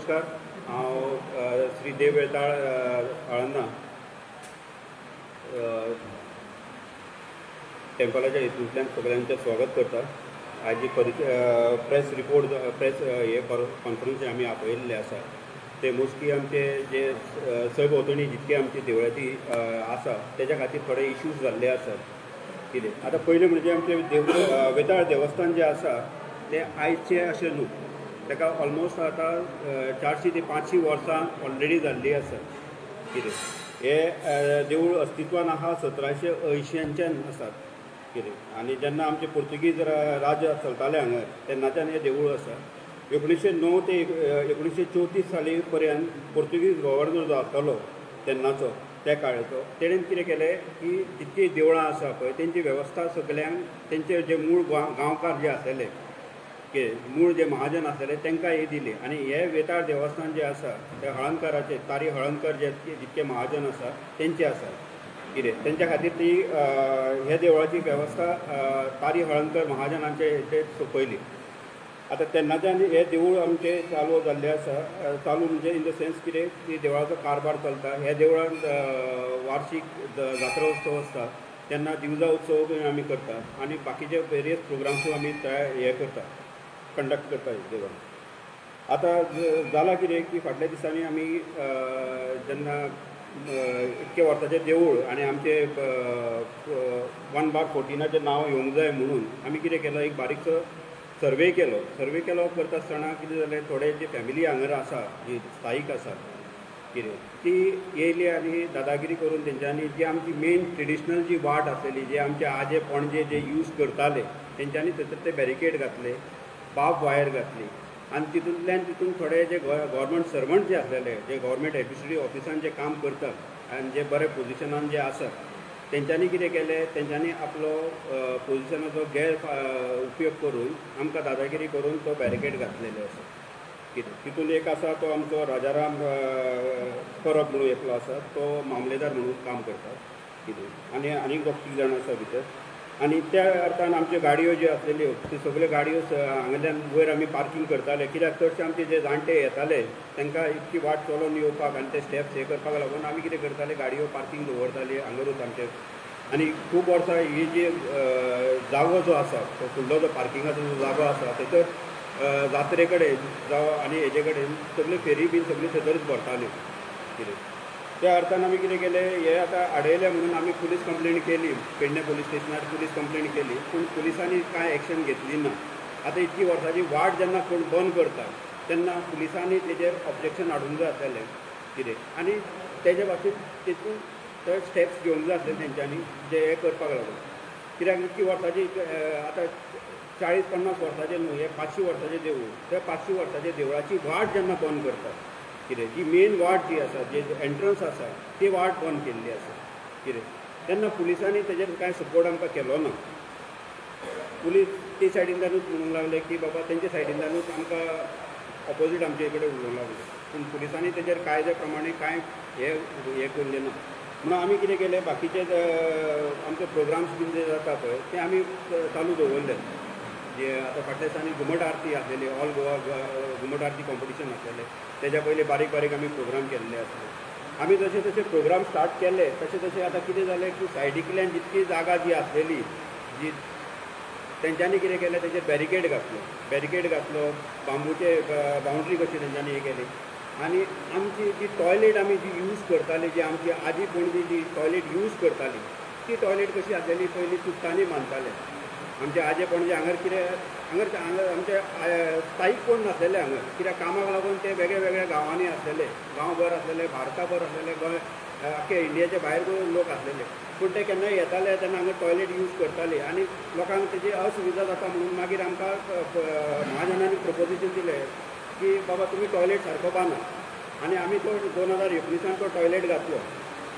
नमस्कार। हांव श्री देव वेताळ आळंदा टेम्पलाच्या हितूंतल्यान सगळ्यांचें स्वागत करता। आयची प्रेस रिपोर्ट प्रेस हे कॉन्फरन्स आमी आपयल्ले आसा ते मोस्टली आमचे जे सभोंवतणी जितके आमची देवळाची आसा तेज्या खातीर थोडे इश्यूज जाल्ले आसात। कितें आतां पयलें म्हणजे आमचें वेताळ देवस्थान जें आसा तें आयचें अशें न्हू, ताका ऑलमोस्ट आतां 400 ते 500 वर्सां ऑलरेडी जाल्लीं आसा। कितें हे देवूळ अस्तित्वान आहा 1780च्यान आसात। कितें आनी जेन्ना आमचे पुर्तुगीज राज चलताले हांगा तेन्नाच्यान हें देवूळ आसा। 1909 ते 1934 साली पर्यंत पुर्तुगीज गव्हर्नर जो आसतालो तेन्नाचो त्या काळाचो तेणेन कितें केलें की जितकी देवळां आसा पळय तेंची वेवस्था सगल्यांक तेंचे जे मूळ गांवकार जे आसलेले मूळ जे महाजन आसलेले तांकां हे दिली आनी हे वेताळ देवस्थान जें आसा ते हळर्णकाराचे तारी हळर्णकर जे जितके महाजन आसा तेंचे आसा। कितें तेंच्या खातीर ती हे देवळाची वेवस्था तारी हळर्णकर महाजनांचे हेचे सोंपयली। आतां तेन्नाच्यान हे देवूळ आमचे चालू जाल्लें आसा। चालू म्हणजे इन द सेन्स कितें की देवळाचो कारबार चलता। ह्या देवळांत वार्षिक जात्रा उत्सव आसता तेन्ना दिवजा उत्सव बीन आमी करतात आनी बाकीचे वेरियस प्रोग्राम्सूय आमी हे करता कंडक्ट करता देवळान। आतां जाला कितें की फाटल्या दिसांनी आमी जेन्ना इतके वर्साचें देवूळ आनी आमचे 1/14 नांव येवंक जाय म्हणून आमी कितें केलो एक बारीकसो सर्वे केलो करता आसतना कितें जालें थोडे जे फॅमिली हांगर आसा जी स्थायीक आसा कितें ती येयली आनी दादागिरी करून तेंच्यांनी जी आमची मेन ट्रेडिशनल जी वाट आसलेली जे आमचे आजे पणजे जे यूज करताले तेंच्यांनी थंयसर ते बॅरिकेड घातले, बाब वायर घातली आनी तितून थोडे जे गव्हर्मेंट सर्वंट जे आसलेले जे गव्हर्मेंट एडमिनिस्ट्रेटीव ऑफिसान जे काम करतात आनी जे बरे पोजिशनान जे आसात तेंच्यांनी कितें केलें तेंच्यांनी आपलो पोजिशनाचो गैर उपयोग करून आमकां दादागिरी करून तो बॅरिकेड घातलेलो आसा। कितें तितून एक आसा तो आमचो राजाराम परब म्हणून एकलो आसा तो मामलेदार म्हणून काम करता। कितें आनीक 3 जाण आसा भितर आनी त्या अर्थान आमच्यो गाडयो ज्यो आसलेल्यो त्यो सगल्यो गाडयो हांगाच्यान वयर आमी पार्किंग करताले कित्याक चडशे आमचे जे जाणटे येताले तांकां इतकी वाट चलोवन येवपाक आनी ते स्टेप्स हे करपाक लागून आमी कितें करताले गाडयो पार्किंग दवरताले हांगरूच आमचे। आनी खूब वर्सां ही जी जागो जो आसा तो फुडलो जो पार्किंगाचो जो जागो आसा थंयसर जात्रे कडेन जावं आनी हेजे कडेन सगळी फेरी बीन सगळी थंयसरूच भरताल्यो। कितें त्या अर्थान आमी कितें केलें हे आतां आडयलें म्हणून आमी पुलीस कंप्लेन केली, पेडणे पुलीस स्टेशनार पुलीस कंप्लेन केली पूण पुलिसांनी कांय एक्शन घेतली ना। आतां इतकी वर्सांची वाट जेन्ना कोण बंद करता तेन्ना पुलिसांनी तेजेर ऑब्जेक्शन हाडूंक जाय आसलेलें। कितें आनी तेजे बाबतींत तितून थंय स्टेप्स घेवंक जाय आसले तेंच्यांनी जे हे करपाक लागून। कित्याक इतकी वर्सांची आतां 40-50 वर्सांचें न्हू हे 500 वर्साचें देवूळ त्या 500 वर्साच्या देवळाची वाट जेन्ना बंद करतात कितें जी मेन वाट जी आसा जे एंट्रन्स आसा ती वाट बंद केल्ली आसा। कितें तेन्ना पुलिसांनी तेजेर कांय सपोर्ट आमकां केलो ना। पुलीस ते सायडींतल्यानूच म्हणूंक लागले की बाबा तेंचे सायडींतल्यानूच आमकां ऑपोजीट आमचे कडेन उलोवंक लागले पूण पुलिसांनी तेजेर कायद्या प्रमाणे कांय हे केल्लें ना। म्हणून आमी कितें केलें बाकीचे आमचे प्रोग्राम्स बीन जे जाता पळय ते आमी चालू दवरले। जे आतां फाटल्या दिसांनी घुमट आरती आसलेली ऑल गोवा घुमट आरती कॉम्पिटिशन आसलेलें तेज्या पयलीं बारीक आमी प्रोग्राम केल्ले आसले। आमी जशे प्रोग्राम स्टार्ट केले तशें आतां कितें जालें की सायडीकल्यान जितकी जागा जी आसलेली जी तेंच्यांनी कितें केलें तेजेर बॅरिकेड घातलो बांबूचे बाउंड्री कशी तेंच्यांनी हे केली आनी आमची जी टॉयलेट आमी जी यूज करताली जी आमची आजी पणजी जी टॉयलेट यूज करताली ती टॉयलेट कशी आसलेली पयलीं चुट्टांनी बांदताले। आमचे आजे पणजे हांगर कितें आमचे स्थायीक कोण नासलेले हांगर कित्याक कामाक लागून ते वेगळ्या गांवांनी आसलेले गांवभर आसलेले भारताभर आसलेले गोंय आख्या इंडियाचे भायर लोक आसलेले पूण ते केन्नाय येताले तेन्ना हांगा टॉयलेट यूज करताले आनी लोकांक तेजी असुविधा जाता म्हणून मागीर आमकां महाजनांनी प्रपोजिशन दिलें की बाबा तुमी टॉयलेट सारको बांदा आनी आमी तो 2019 तो टॉयलेट घातलो।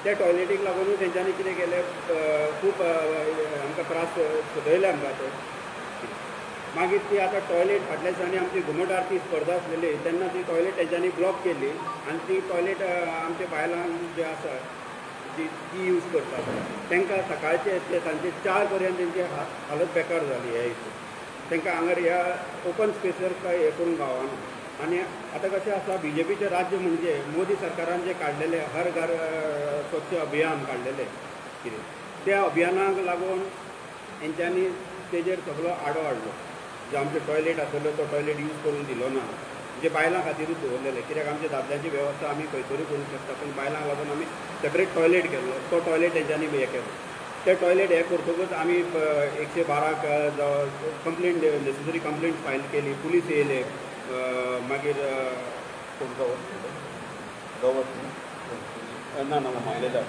त्या टॉयलेटीक लागून तेंच्यांनी कितें केलें खूब आमकां त्रास सोदयले आमकां ते। मागीर ती आतां टॉयलेट फाटल्या दिसांनी आमची घुमट आरती स्पर्धा आसलेली तेन्ना ती टॉयलेट तेंच्यांनी ब्लॉक केली आनी ती टॉयलेट आमच्या बायलांक जे आसा ती यूज करतात तांकां सकाळचे ते सांजचे 4 पर्यंत तेंची हालत बेकार जाली हे हितून। तांकां हांगर ह्या ओपन स्पेसर काय हें करून गावना. आनी आतां कशें आसा BJPचें राज्य म्हणजे मोदी सरकारान जे काडलेले हर घर स्वच्छ अभियान काडलेलें कितें त्या अभियानाक लागून हेंच्यांनी तेजेर सगळो आडो हाडलो. जो आमचे टॉयलेट आसलो तो टॉयलेट यूज करून दिलो ना. म्हणजे बायलां खातीरूच दवरलेले, कित्याक आमच्या दादल्यांची वेवस्था आमी खंय तरी करूंक शकता, पूण बायलांक लागून आमी सेपरेट टॉयलेट केल्लो. तो टॉयलेट तेंच्यांनी हें केलो. ते टॉयलेट हें करतकूच आमी 112क कंप्लेंट नेसेसरी कंप्लेंट फायल केली. पुलीस येयले. मागीर ना मामलेदार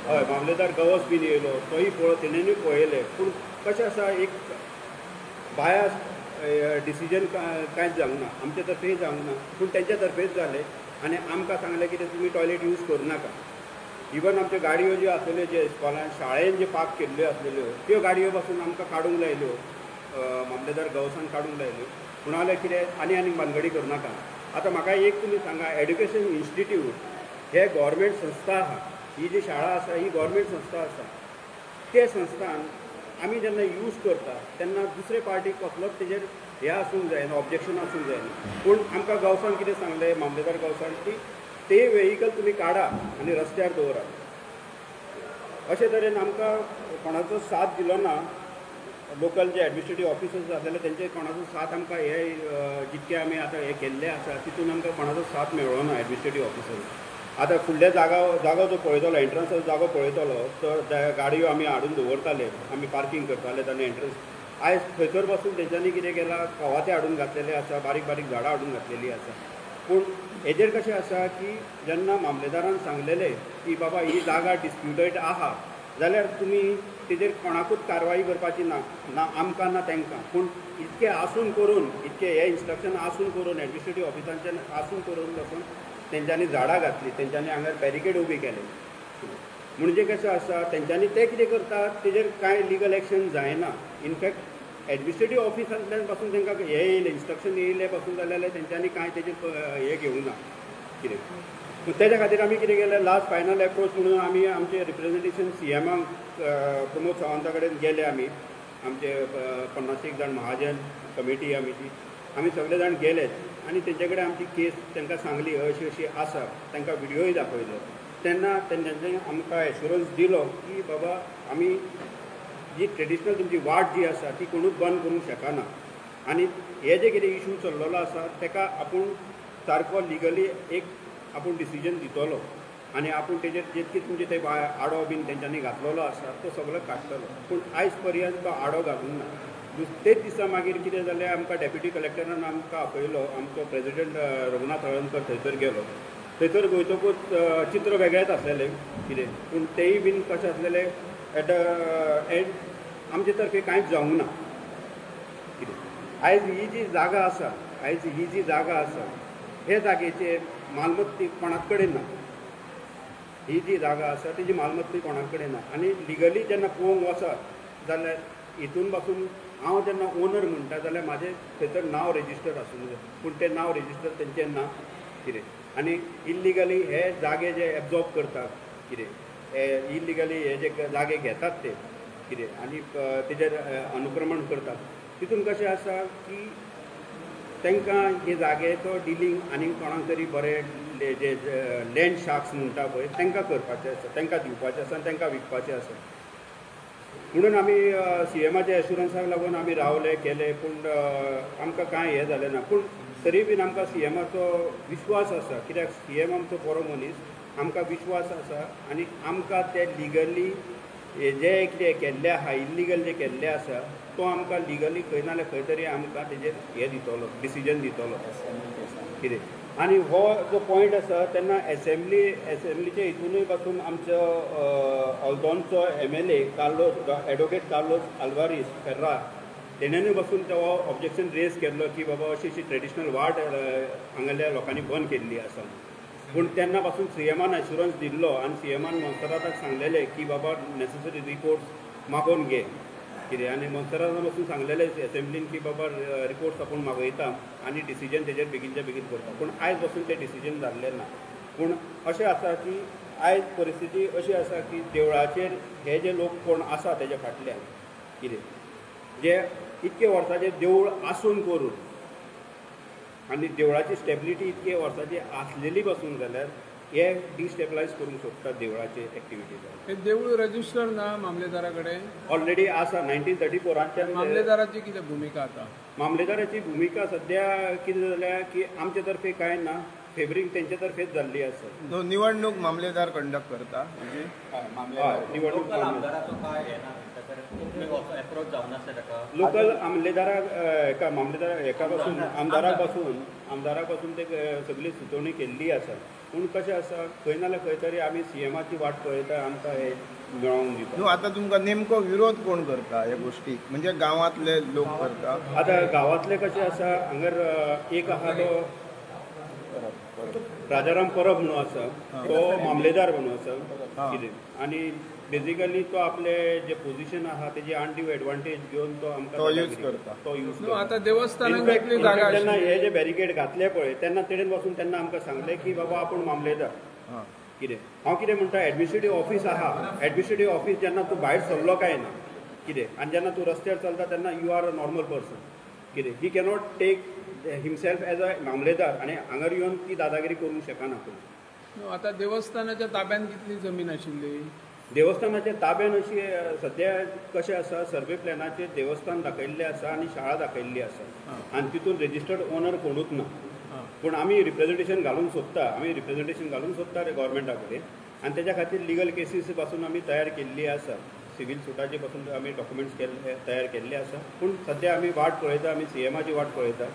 हय मामलेदार गवस बीन येयलो. तोय तेणेंनूय पळयले. पूण कशें आसा एक बायास डिसिजन कांयच जावंक ना. आमचे तर्फे जावंक ना, पूण तेंच्या तर्फेच जालें. आनी आमकां सांगलें की तुमी टॉयलेट यूज करूं नाका. इवन आमच्यो गाडयो ज्यो आसलेल्यो जे इस्कॉलान शाळेन जे पार्क केल्ल्यो आसलेल्यो त्यो गाडयो पासून आमकां काडूंक लायल्यो. मामलेदार गवसान काडूंक लायल्यो. पूण हांवें कितें आनी भानगडी करूं नाका. आतां म्हाका एक तुमी सांगा, एड्युकेशन इन्स्टिट्यूट हे गव्हर्मेंट संस्था आहा. ही जी शाळा आसा ही गव्हर्मेंट संस्था आसा. ते संस्थान आमी जेन्ना यूज करता तेन्ना दुसरे पार्टीक कसलोच तेजेर हें आसूंक जायना, ऑब्जेक्शन आसूंक जायना. पूण आमकां गवसान कितें सांगलें, मामलेदार गवसान, की ते वेहिकल तुमी काडा आनी रस्त्यार दवरा. अशे तरेन आमकां कोणाचो साथ दिलो ना. लोकल जे एडमिनिस्ट्रेटीव ऑफिसर्स आसलेले तेंचे कोणाचो साथ आमकां हे जितके आमी आतां हे केल्ले आसा तितून आमकां कोणाचो साथ मेळ्ळो ना एडमिनिस्ट्रेटीव ऑफिसर्स. आतां फुडल्या जागो जो पळयतलो एंट्रन्साचो जागो पळयतलो तो गाडयो आमी हाडून दवरताले, आमी पार्किंग करताले ताणे एंट्रन्स. आयज थंयसर पासून तेंच्यांनी कितें केलां, कवाथे हाडून घातलेले आसा, बारीक बारीक झाडां हाडून घातलेलीं आसा. पूण हेजेर कशें आसा की जेन्ना मामलेदारान सांगलेलें की बाबा ही जागा डिस्प्युटेड आहा जाल्यार तुमी तेजेर कोणाकूच कारवाई करपाची ना, ना आमकां ना तांकां. पूण इतकें आसून करून, इतकें हे इन्स्ट्रक्शन आसून करून एडमिनिस्ट्रेटीव ऑफिसांच्यान आसून करून पासून तेंच्यांनी झाडां घातली, तेंच्यांनी हांगा बॅरिकेड उबी केले. म्हणजे कशें आसा तेंच्यांनी ते कितें करतात तेजेर कांय लिगल एक्शन जायना. इनफॅक्ट एडमिनिस्ट्रेटीव ऑफिसांतल्यान पासून तांकां हे येयलें, इन्स्ट्रक्शन येयले पासून जाल्यार तेंच्यांनी कांय तेजेर हे घेवंक ना कितें. पूण तेज्या खातीर आमी कितें केलें, लास्ट फायनल एप्रोच म्हणून आमी आमचें रिप्रेझेंटेशन CMाक प्रमोद सावंता कडेन गेले. आमचे 50 जाण महाजन कमिटी आमची, आमी सगळे जाण गेलेच. आनी तेंचे कडेन आमची केस तांकां सांगली अशी अशी आसा, तांकां विडियोय दाखयलो. तेन्ना तेंच्यांनी आमकां एश्युरन्स दिलो की बाबा आमी जी ट्रेडिशनल तुमची वाट जी आसा ती कोणूच बंद करूंक शकना. आनी हे जे कितें इशू चल्लेलो आसा ताका आपूण सारको लिगली एक आपूण डिसिजन दितलो. आनी आपूण तेजेर जितकी तुमचे थंय आडो बीन तेंच्यांनी घातलेलो आसा तो सगळो काडटलो. पूण आयज पर्यंत तो आडो घालूंक ना. तेच दिसा मागीर कितें जालें, आमकां डेप्युटी कलेक्टरान आमकां आपयलो. आमचो प्रेसिडेंट रघुनाथ हळर्णकर थंयसर गेलो. थंयसर वयतकूच चित्र वेगळेंच आसलेलें कितें, पूण तेंय बीन कशें आसलेलें एट द एंड आमचे तर्फे कांयच जावंक ना कितें. आयज ही जी जागा आसा हे जागेचेर मालमत्ती कोणाच कडेन ना. ही जी जागा आसा तेजी मालमत्ती कोणाच कडेन ना. आनी लिगली जेन्ना पळोवंक वचत जाल्यार हितून पासून हांव जेन्ना ओनर म्हणटा जाल्यार म्हाजें थंयसर नांव रेजिस्टर आसूंक जाय. पूण तें नांव रेजिस्टर तेंचें ना कितें. आनी इल्लिगली हे जागे जे एब्जॉर्ब करतात कितें, हे इल्लिगली हे जे जागे घेतात ते कितें आनी तेजेर अनुक्रमण करतात. तितून कशें आसा की तांकां हे जाग्याचो डिलींग आनी कोणाक तरी बरें जे लँड शार्क्स म्हणटा पळय तांकां करपाचें आसा, तांकां दिवपाचें आसा आनी तांकां विकपाचें आसा. म्हणून आमी CMाच्या एश्युरन्साक लागून आमी रावले केले. पूण आमकां कांय हें जालें ना. पूण तरी बीन आमकां CMाचो विश्वास आसा, कित्याक CM आमचो बरो मनीस, आमकां विश्वास आसा. आनी आमकां ते लिगली जे कितें केल्लें आहा, इल्लिगल जे केल्लें आसा तो आमकां लिगली खंय नाल्यार खंय तरी आमकां तेजेर हें दितलो, डिसिजन दितलो कितें. आनी हो जो पॉयंट आसा तेन्ना एसेंब्लीचे हितूनय पासून आमचो हॉल्दोनचो MLA एडवोकेट कार्लोस आल्वारीस फेर्रा तेणेनूय पासून तो ऑब्जेक्शन रेज केल्लो की बाबा अशी अशी ट्रेडिशनल वाट हांगाल्या लोकांनी बंद केल्ली आसा. पूण तेन्ना पासून CMान एश्युरन्स दिल्लो आनी CMान मोन्सेराताक सांगलेलें की बाबा नेसेसरी रिपोर्ट्स मागोवन घे कितें. आनी मोन्सेरातान पासून सांगलेलें एसेंब्लीन की बाबा रिपोर्ट्स आपूण मागयता आनी डिसिजन तेजेर बेगीनच्या बेगीन करता. पूण आयज पासून तें डिसिजन जाल्लें ना. पूण अशें आसा की आयज परिस्थिती अशी आसा की देवळाचेर हे जे लोक कोण आसा तेजे फाटल्यान कितें जे इतके वर्साचे देवूळ आसून करून आनी देवळाची स्टेबिलिटी इतके वर्साची आसलेली पासून जाल्यार हे डिस्टेबलायज करूंक सोदता देवळाचे एक्टिविटीज. हे देवूळ रजिस्टर ना मामलेदारा कडेन? ऑलरेडी आसा 1934 मामलेदाराची कितें भुमिका आतां? मामलेदाराची भुमिका सध्या कितें जाल्या की आमचे तर्फे कांय ना, फेवरींग तेंचे तर्फेच जाल्ली आसा. निवडणूक मामलेदार कंडक्ट करता म्हणजे निवडणूक लोकल आमलेदाराक एका मामलेदार हेका पासून आमदारा पासून ते सगळी सुचोवणी केल्ली आसा. पूण कशें आसा खंय ना जाल्यार खंय तरी आमी सीएमाची वाट पळयता आमकां हे मेळोंक दिता. आतां तुमकां नेमको विरोध कोण करता ह्या गोष्टीक? म्हणजे गांवांतले लोक करता? आतां गांवांतले कशें आसा हांगर एक आहा तो राजाराम परब म्हणून आसा, तो मामलेदार म्हणून आसा कितें, आनी बेजिकली तो आपले जे पोझिशन आहा तेजी अनड्यू एडवांटेज घेवन तो आमकां यूज करता. तो यूज करता. आतां देवस्थानाक इतली जागा जेन्ना हे जे बॅरिकेड घातले पळय तेन्ना तेणेन वचून तेन्ना आमकां सांगलें की बाबा आपूण मामलेदार कितें. हांव कितें म्हणटा एडमिनिस्ट्रेटीव ऑफीस आहा, एडमिनिस्ट्रेटीव ऑफीस जेन्ना तूं भायर सरलो काय ना कितें, आनी जेन्ना तूं रस्त्यार चलता तेन्ना you are a normal person कितें. He cannot take himself as a mamledar आनी हांगर येवन ती दादागिरी करूंक शकना पूण. आतां देवस्थानाच्या ताब्यान कितली जमीन आशिल्ली? देवस्थानाच्या ताब्यान अशी सद्या कशें आसा सर्वे प्लॅनाचेर देवस्थान दाखयल्लें आसा आनी शाळा दाखयल्ली आसा आनी तितून रेजिस्टर्ड ओनर कोणूच ना. पूण आमी रिप्रेझेंटेशन घालूंक सोदता रे गव्हर्मेंटा कडेन आनी तेज्या खातीर लिगल केसीस पासून आमी तयार केल्ली आसा. सिवील सुटाचे पासून आमी डॉक्युमेंट्स तयार केल्ले आसा. पूण सद्या आमी वाट पळयता, आमी सीएमाची वाट पळयता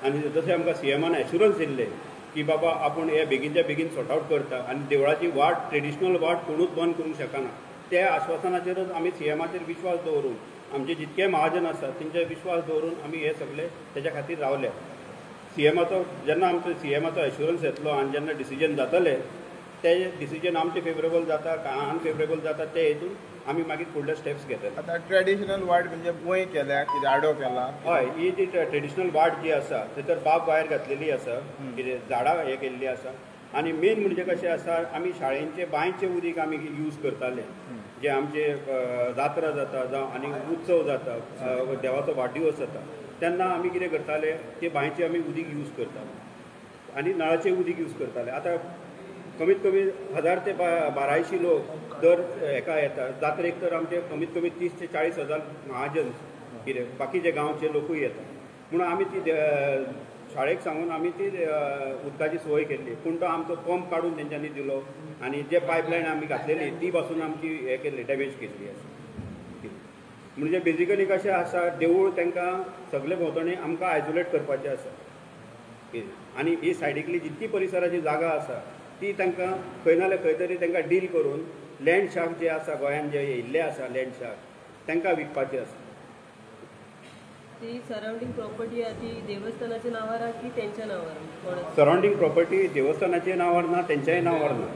आनी जशें आमकां सीएमान एश्युरन्स दिल्ले की बाबा आपूण हे बेगीनच्या बेगीन सॉर्ट आवट करता आनी देवळाची वाट ट्रेडिशनल वाट कोणूच बंद करूंक शकना. त्या आश्वासनाचेरच आमी सीएमाचेर विश्वास दवरून आमचे जितके महाजन आसात तेंचे विश्वास दवरून आमी हे सगळे तेच्या खातीर रावले. सीएमाचो जेन्ना आमचो सीएमाचो एश्युरन्स येतलो आनी जेन्ना डिसिजन जातलें ते डिसिजन आमचे फेवरेबल जाता काय अनफेवरेबल जाता ते हेतून आमी मागीर फुडले स्टेप्स घेतले. आतां ट्रेडिशनल वाट म्हणजे वय केल्या कितें आडो केला? हय, ही जी ट्रेडिशनल वाट जी आसा थंयसर बाब भायर घातलेली आसा, कितें झाडां हे केल्ली आसा आनी मेन म्हणजे कशें आसा आमी शाळेंचे बांयचे उदीक आमी यूज करताले. जे आमचे जात्रा जाता जावं आनी उत्सव जाता, देवाचो वाडदिवस जाता तेन्ना आमी कितें करताले ते बांयचे आमी उदीक यूज करताले आनी नळाचें उदीक यूज करताले. आतां कमीत कमी 1000 ते 1200 लोक दर हेका येता जात्रेक, तर आमचे कमीत कमी 30 ते 40 हजार महाजन कितें बाकीचे गांवचे लोकूय येता. म्हणून आमी ती शाळेक सांगून आमी ती उदकाची सोय केल्ली. पूण तो आमचो पंप काडून तेंच्यांनी दिलो आनी जे पायपलायन आमी घातलेली ती पासून आमची हे केल्ली डॅमेज केल्ली आसा. म्हणजे बेजिकली कशें आसा देवूळ तांकां सगळे भोंवतणी आमकां आयसोलेट करपाचें आसा आनी ही सायडीकली जितकी परिसराची जागा आसा ती तांकां खंय ना जाल्यार खंय तरी तांकां डील करून लँड शार्क जे आसा गोंयांत जे येयल्ले आसा लँड शार्क तांकां विकपाचें आसा. ती सरावंडींग प्रॉपर्टी आहा ती देवस्थानाच्या नांवार आहा की तेंच्या नांवार? सरावंडींग प्रॉपर्टी देवस्थानाच्या नांवार ना, तेंच्याय नांवार ना.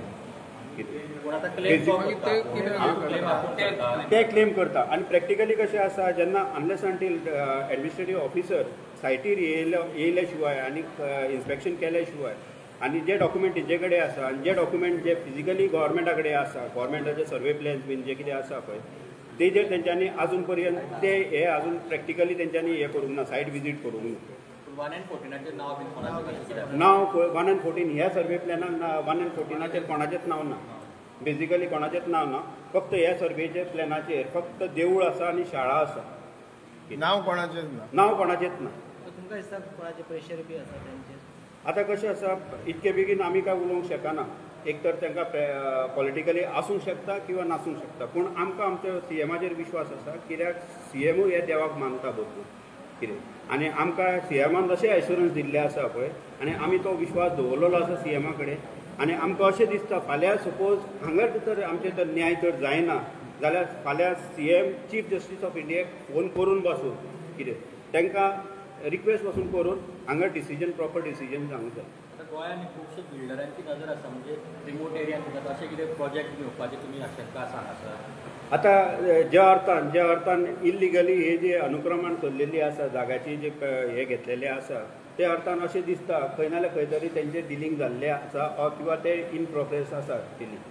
ते क्लेम करता आनी प्रॅक्टिकली कशें आसा जेन्ना अनलेस अंटील एडमिनिस्ट्रेटीव ऑफिसर सायटीर येयल्या शिवाय आनी इन्स्पेक्शन केल्या शिवाय आनी जे डॉक्युमेंट तेंचे कडेन आसा आनी जे डॉक्युमेंट जे फिजिकली गव्हर्मेंटा कडेन आसा, गव्हर्मेंटाचे सर्वे प्लॅन्स बीन जे कितें आसा पळय तेजेर तेंच्यांनी आजून पर्यंत ते हे आजून प्रॅक्टिकली तेंच्यांनी हे करूंक ना, सायट विजीट करूंक ना. 1 and 14 नांव 1 and 14 ह्या सर्वे प्लॅनाक 1 and 14 कोणाचेंच नांव ना. बेजिकली कोणाचेंच नांव ना, फक्त ह्या सर्वेच्या प्लॅनाचेर फक्त देवूळ आसा आनी शाळा आसा. नांव कोणाचेंच ना. नांव कोणाचेंच ना. तुमकां दिसता कोणाचे प्रेशर बी आसा तेंचेर? आतां कशें आसा इतके बेगीन आमी काय उलोवंक शकना. एक तर तांकां पॉलिटिकली आसूंक शकता किंवा नासूंक शकता. पूण आमकां आमच्या सीएमाचेर विश्वास आसा कित्याक सीएमूय हे देवाक मानता भरपूर कितें आनी आमकां सीएमान जशें एश्युरन्स दिल्ले आसा पळय आनी आमी तो विश्वास दवरलेलो आसा सीएमा कडेन आनी आमकां अशें दिसता फाल्यां सपोज हांगर जर आमचे तर न्याय जर जायना जाल्यार फाल्यां सीएम चीफ जस्टीस ऑफ इंडियाक फोन करून बसून कितें तांकां रिक्वेस्ट वचून करून हांगा डिसिजन प्रॉपर डिसिजन सांगूंक जाय. गोंयांत खुबशे बिल्डरांची नजर आसा म्हणजे रिमोट एरियांत अशें कितें प्रोजेक्ट घेवपाचे तुमी आशंका आसा हांगासर? आतां ज्या अर्थान इल्लिगली हे जे अनुक्रमण चल्लेली आसा जाग्याची जे हे घेतलेले आसा ते अर्थान अशें दिसता खंय ना जाल्यार खंय तरी तेंचेर डिलींग जाल्लें आसा किंवा ते इन प्रोग्रेस आसा डिलींग.